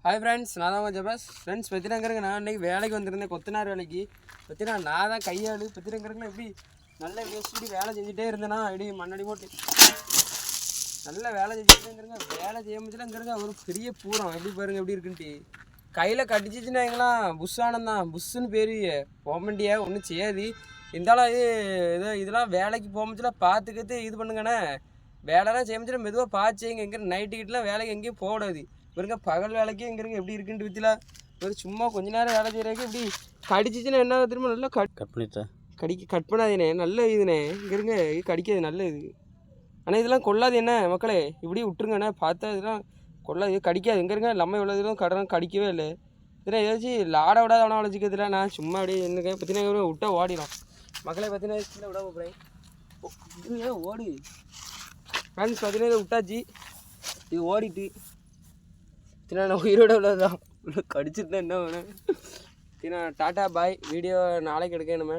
Hi friends, நான் தான் ஜபாஸ். Friends பற்றினாங்கிறங்க நான் இன்றைக்கி வேலைக்கு வந்திருந்தேன், கொத்தனார் வேலைக்கு. பற்றினா நான் தான் கையாளு பற்றினாங்கிறங்க எப்படி நல்ல வேஸ்டி வேலை செஞ்சுட்டே இருந்தேன்னா இப்படி மண்ணடி போட்டு நல்ல வேலை செஞ்சுட்டேங்கிறங்க. வேலை செய்ய முடியலங்கிறங்க ஒரு பெரிய பூரம் எப்படி பாருங்கள் எப்படி இருக்குன்ட்டு கையில் கட்டிச்சிச்சுன்னா எங்களாம் புஷ் ஆனந்தான். புஷ்ஷுன்னு பேர் போக ஒன்றும் செய்யாது. இருந்தாலும் இதெல்லாம் வேலைக்கு போக முடியல பார்த்துக்கிட்டு இது பண்ணுங்கண்ணே. வேலைலாம் செய்ய முடியல மெதுவாக பார்த்து செய்யுங்க. எங்கே நைட்டுக்கிட்டலாம் வேலைக்கு எங்கேயும் போகக்கூடாது. இவருங்க பகல் வேலைக்கு எங்கிறங்க எப்படி இருக்குன்ட்டு வித்திலாம் ஒரு சும்மா கொஞ்ச நேரம் வேலை செய்கிறதுக்கு இப்படி கடிச்சிச்சுன்னா என்ன திரும்ப நல்லா கட் பண்ணிட்டேன். கட் பண்ணாதேண்ணே, நல்ல இதுண்ணே. இங்கேருங்க கடிக்காது நல்ல இது. ஆனால் இதெல்லாம் கொள்ளாது என்ன மக்களே, இப்படி விட்டுருங்கண்ணே. பார்த்தா இதெல்லாம் கொள்ளாது, கடிக்காது. இங்கேருங்க நம்ம இவ்வளோ இதெல்லாம் கடன் கடிக்கவே இல்லை. இதெல்லாம் ஏதாச்சும் லாட விடாத அவனை வச்சுக்கிறதுல நான் சும்மா அப்படியே என்னங்க பார்த்தீங்கன்னா விட்டா ஓடிடும் மக்களே. பார்த்தீங்கன்னா விட போகிறேன் ஓடு ஃப்ரெண்ட்ஸ். பார்த்தீங்கன்னா இதை விட்டாச்சு, இது ஓடிட்டு நான் உயிரோட உள்ளதான் கடிச்சிருந்தேன் என்ன வேணும். டாட்டா பாய். வீடியோ நாளைக்கு எடுக்க நம்ம